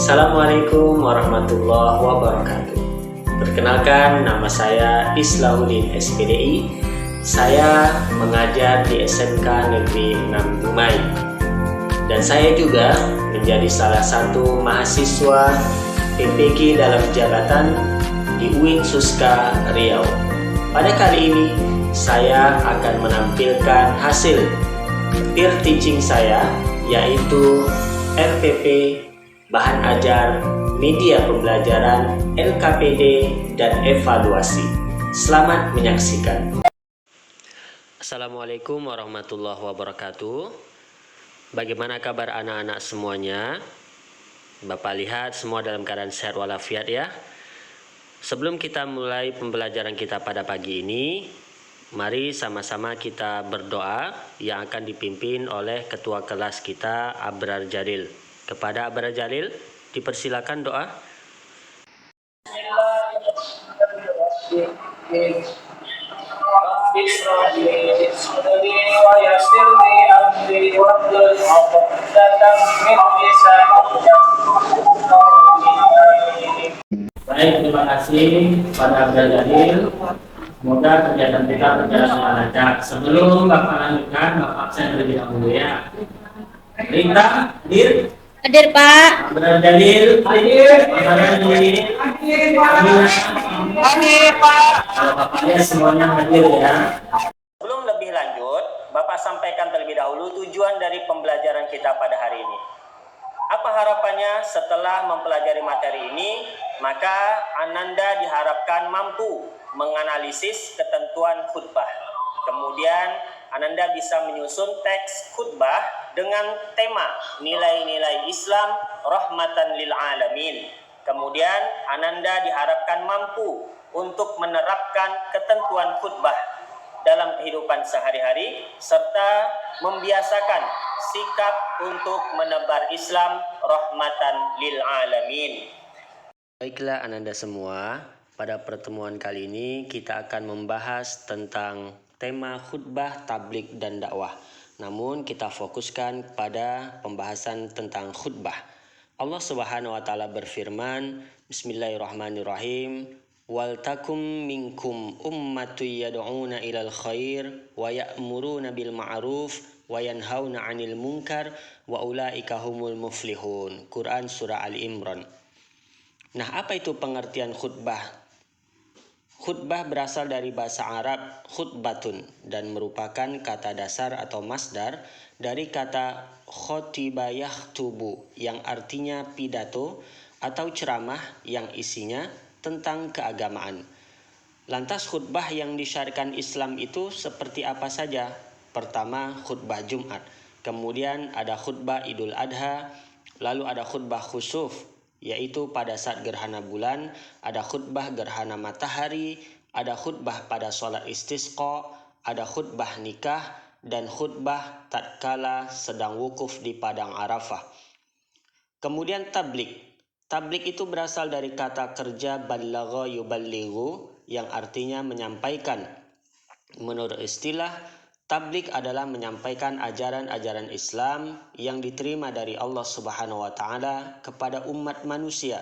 Assalamualaikum warahmatullahi wabarakatuh. Perkenalkan, nama saya Islahuddin SPDI. Saya mengajar di SMK Negeri 6 Dumai. Dan saya juga menjadi salah satu mahasiswa PPG dalam jabatan di UIN Suska Riau. Pada kali ini, saya akan menampilkan hasil peer teaching saya, yaitu RPP, bahan ajar, media pembelajaran, LKPD, dan evaluasi. Selamat menyaksikan. Assalamualaikum warahmatullahi wabarakatuh. Bagaimana kabar anak-anak semuanya? Bapak lihat semua dalam keadaan sehat walafiat ya. Sebelum kita mulai pembelajaran kita pada pagi ini, mari sama-sama kita berdoa yang akan dipimpin oleh ketua kelas kita, Abrar Jalil. Kepada Abrar Jalil, dipersilakan doa. Baik, terima kasih pada Abrar Jalil. Semoga kegiatan kita berjalan dengan lancar. Sebelum Bapak lanjutkan, Bapak absen terlebih dahulu ya. Rita, hadir. Hadir Pak. Abrar Jalil, hadir. Bapak Jalil, hadir Pak. Kalau Bapak lihat semuanya hadir ya. Sebelum lebih lanjut, Bapak sampaikan terlebih dahulu tujuan dari pembelajaran kita pada hari ini. Apa harapannya setelah mempelajari materi ini? Maka Ananda diharapkan mampu menganalisis ketentuan khutbah. Kemudian Ananda bisa menyusun teks khutbah dengan tema nilai-nilai Islam rahmatan lil alamin. Kemudian Ananda diharapkan mampu untuk menerapkan ketentuan khutbah dalam kehidupan sehari-hari serta membiasakan sikap untuk menebar Islam rahmatan lil alamin. Baiklah Ananda semua, pada pertemuan kali ini kita akan membahas tentang tema khutbah, tabligh dan dakwah. Namun kita fokuskan pada pembahasan tentang khutbah. Allah Subhanahu wa taala berfirman, Bismillahirrahmanirrahim, wal takum minkum ummatun yad'una ilal khair wa ya'muruna bil ma'ruf wa yanhauna 'anil munkar wa ulaika humul muflihun. Quran surah Ali Imran. Nah, apa itu pengertian khutbah? Khutbah berasal dari bahasa Arab khutbatun dan merupakan kata dasar atau masdar dari kata khotiba yakhtubu yang artinya pidato atau ceramah yang isinya tentang keagamaan. Lantas khutbah yang disyariatkan Islam itu seperti apa saja? Pertama, khutbah Jumat. Kemudian ada khutbah Idul Adha, lalu ada khutbah khusuf, yaitu pada saat gerhana bulan, ada khutbah gerhana matahari, ada khutbah pada sholat istisqa, ada khutbah nikah, dan khutbah tatkala sedang wukuf di padang Arafah. Kemudian tabligh. Tabligh itu berasal dari kata kerja balagha yuballighu yang artinya menyampaikan. Menurut istilah, tabligh adalah menyampaikan ajaran-ajaran Islam yang diterima dari Allah Subhanahu wa taala kepada umat manusia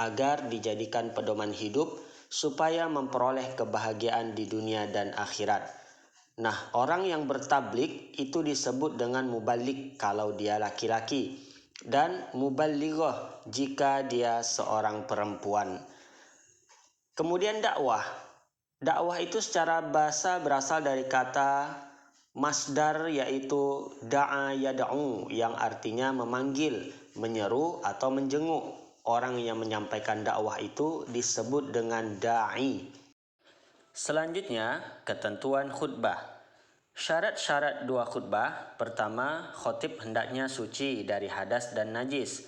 agar dijadikan pedoman hidup supaya memperoleh kebahagiaan di dunia dan akhirat. Nah, orang yang bertabligh itu disebut dengan muballigh kalau dia laki-laki dan muballighah jika dia seorang perempuan. Kemudian dakwah. Dakwah itu secara bahasa berasal dari kata masdar yaitu da'a yada'u yang artinya memanggil, menyeru atau menjenguk. Orang yang menyampaikan dakwah itu disebut dengan da'i. Selanjutnya, ketentuan khutbah. Syarat-syarat dua khutbah. Pertama, khotib hendaknya suci dari hadas dan najis.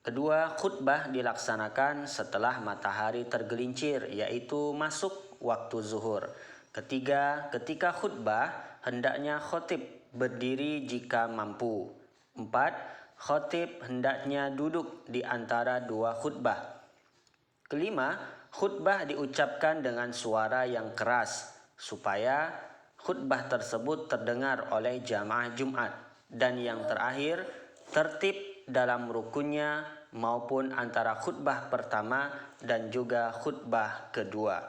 Kedua, khutbah dilaksanakan setelah matahari tergelincir, yaitu masuk waktu zuhur. Ketiga, ketika khutbah, hendaknya khotib berdiri jika mampu. 4. Khotib hendaknya duduk di antara dua khutbah. Kelima, khutbah diucapkan dengan suara yang keras supaya khutbah tersebut terdengar oleh jamaah Jumat. Dan yang terakhir, tertib dalam rukunnya maupun antara khutbah pertama dan juga khutbah kedua.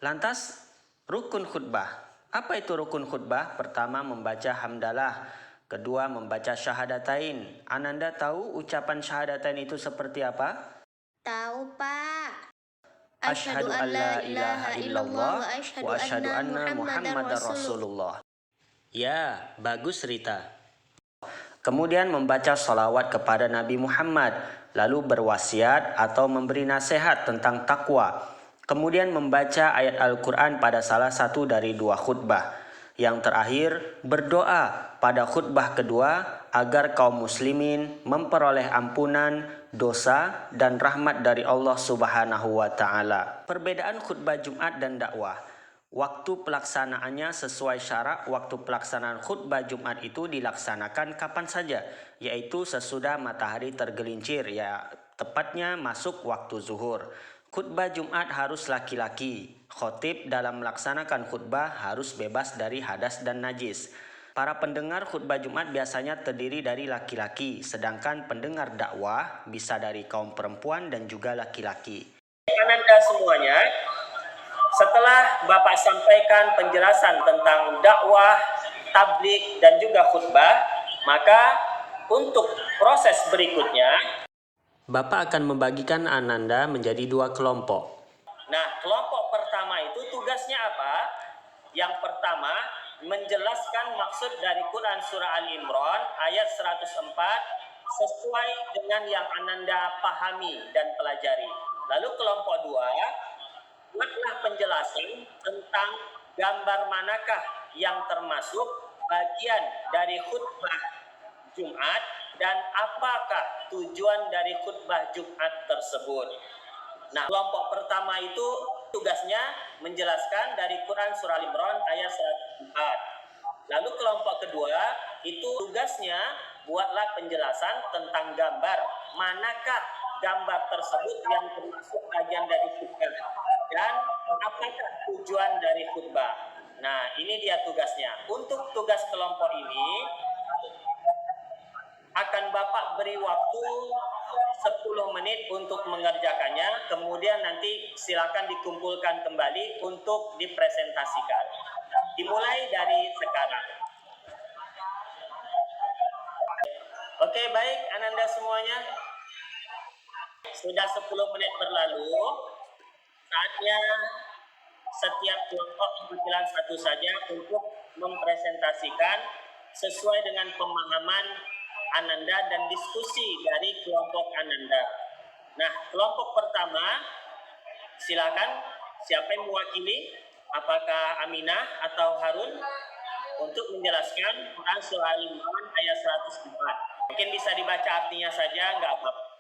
Lantas, rukun khutbah. Apa itu rukun khutbah? Pertama, membaca hamdalah. Kedua, membaca syahadatain. Ananda tahu ucapan syahadatain itu seperti apa? Tahu, Pak. Asyhadu an la ilaha illallah wa asyhadu anna Muhammadar Rasulullah. Ya, bagus Rita. Kemudian membaca sholawat kepada Nabi Muhammad, lalu berwasiat atau memberi nasihat tentang takwa. Kemudian membaca ayat Al-Quran pada salah satu dari dua khutbah. Yang terakhir, berdoa pada khutbah kedua agar kaum muslimin memperoleh ampunan, dosa, dan rahmat dari Allah Subhanahu wa Ta'ala. Perbedaan khutbah Jumat dan dakwah. Waktu pelaksanaannya sesuai syarak. Waktu pelaksanaan khutbah Jumat itu dilaksanakan kapan saja, yaitu sesudah matahari tergelincir, ya tepatnya masuk waktu zuhur. Khutbah Jumat harus laki-laki. Khotib dalam melaksanakan khutbah harus bebas dari hadas dan najis. Para pendengar khutbah Jumat biasanya terdiri dari laki-laki, sedangkan pendengar dakwah bisa dari kaum perempuan dan juga laki-laki. Ananda semuanya, setelah Bapak sampaikan penjelasan tentang dakwah, tabligh, dan juga khutbah, maka untuk proses berikutnya, Bapak akan membagikan Ananda menjadi dua kelompok. nah, kelompok pertama itu tugasnya apa? Yang pertama, menjelaskan maksud dari Quran Surah Al-Imran ayat 104 sesuai dengan yang Ananda pahami dan pelajari. Lalu kelompok dua, buatlah penjelasan tentang gambar manakah yang termasuk bagian dari khutbah Jumat dan apakah tujuan dari khutbah Jumat tersebut. Nah, kelompok pertama itu tugasnya menjelaskan dari Quran Surah Al-Imran ayat 104. Lalu kelompok kedua itu tugasnya buatlah penjelasan tentang gambar. Manakah gambar tersebut yang termasuk bagian dari khutbah dan apakah tujuan dari khutbah. Nah, ini dia tugasnya. Untuk tugas kelompok ini akan Bapak beri waktu 10 menit untuk mengerjakannya, kemudian nanti silakan dikumpulkan kembali untuk dipresentasikan. Dimulai dari sekarang. Oke, baik Ananda semuanya. Sudah 10 menit berlalu, saatnya setiap kelompok perwakilan satu saja untuk mempresentasikan sesuai dengan pemahaman Ananda dan diskusi dari kelompok Ananda. Nah, kelompok pertama, silakan siapa yang mewakili? Apakah Aminah atau Harun untuk menjelaskan Quran Surah Al-Imran ayat 104. Mungkin bisa dibaca artinya saja, nggak apa-apa.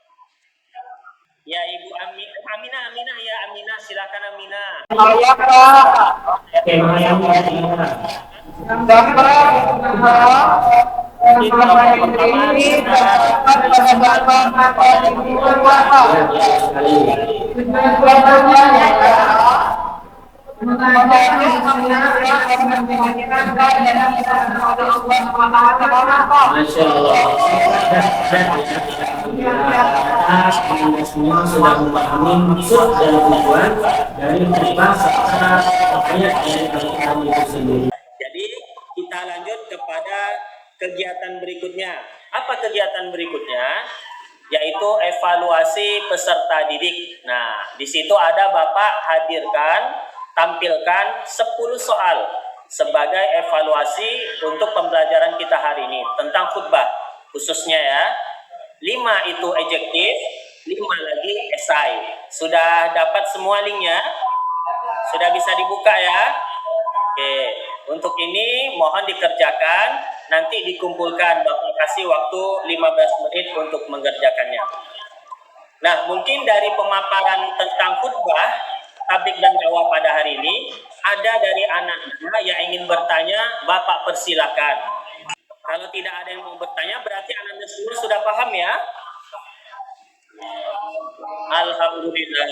Ya, Ibu Aminah ya Aminah, silakan Aminah. Masya Allah. Semua sudah memahami maksud dan tujuan dari khutbah serta ayat-ayat Al-Quran itu sendiri. Jadi kita lanjut kepada kegiatan berikutnya. Apa kegiatan berikutnya? Yaitu evaluasi peserta didik. Nah, di situ ada Bapak tampilkan 10 soal sebagai evaluasi untuk pembelajaran kita hari ini tentang khutbah khususnya ya. 5 itu adjektif, 5 lagi esai. Sudah dapat semua linknya? Sudah bisa dibuka ya? Oke, untuk ini mohon dikerjakan, nanti dikumpulkan, Bapak kasih waktu 15 menit untuk mengerjakannya. Nah, mungkin dari pemaparan tentang khutbah, tabligh dan dakwah pada hari ini, ada dari anak-anak yang ingin bertanya, Bapak persilakan. Kalau tidak ada yang mau bertanya, berarti anak-anak semua sudah paham ya? Alhamdulillah.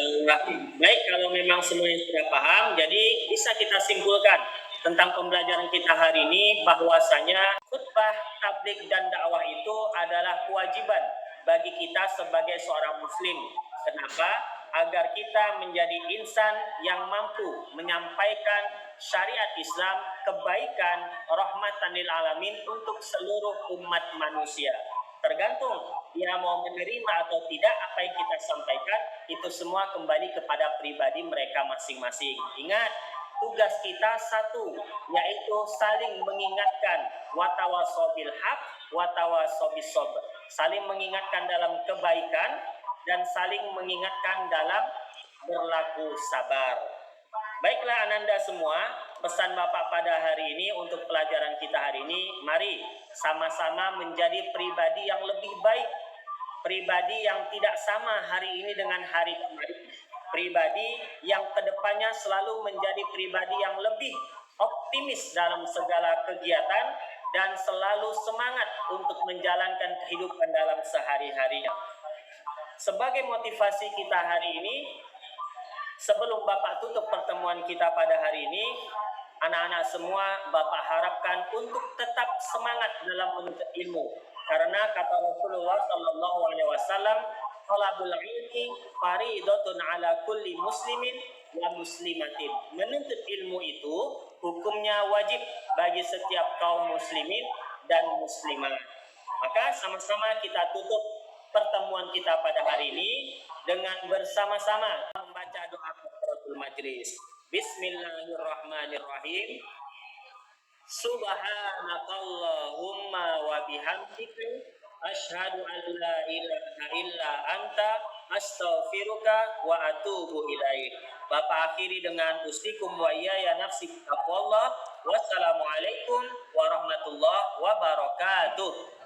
Baik, kalau memang semuanya sudah paham, jadi bisa kita simpulkan tentang pembelajaran kita hari ini bahwasanya khutbah, tabligh dan dakwah itu itu adalah kewajiban bagi kita sebagai seorang muslim. Kenapa? Agar kita menjadi insan yang mampu menyampaikan syariat Islam, kebaikan, rahmatan lil alamin untuk seluruh umat manusia. Tergantung dia mau menerima atau tidak apa yang kita sampaikan, itu semua kembali kepada pribadi mereka masing-masing. Ingat, tugas kita satu, yaitu saling mengingatkan, watawasau bil haq, watawasau bis sabr. Saling mengingatkan dalam kebaikan dan saling mengingatkan dalam berlaku sabar. Baiklah Ananda semua, pesan Bapak pada hari ini untuk pelajaran kita hari ini, mari sama-sama menjadi pribadi yang lebih baik, pribadi yang tidak sama hari ini dengan hari kemarin, pribadi yang kedepannya selalu menjadi pribadi yang lebih optimis dalam segala kegiatan dan selalu semangat untuk menjalankan kehidupan dalam sehari-harinya. Sebagai motivasi kita hari ini, sebelum Bapak tutup pertemuan kita pada hari ini, anak-anak semua Bapak harapkan untuk tetap semangat dalam menuntut ilmu. Karena kata Rasulullah SAW, talabul ilmi faridatun ala kulli muslimin wa muslimatin. Menuntut ilmu itu hukumnya wajib bagi setiap kaum muslimin dan muslimat. Maka sama-sama kita tutup pertemuan kita pada hari ini dengan bersama-sama membaca doa kafaratul majlis. Bismillahirrahmanirrahim. Subhanakallahumma wa bihamdika asyhadu an la ilaha illa anta astaghfiruka wa atubu ilaik. Bapak akhiri dengan ustikum wa iyaya nafsi taqwallah. Wassalamualaikum warahmatullahi wabarakatuh.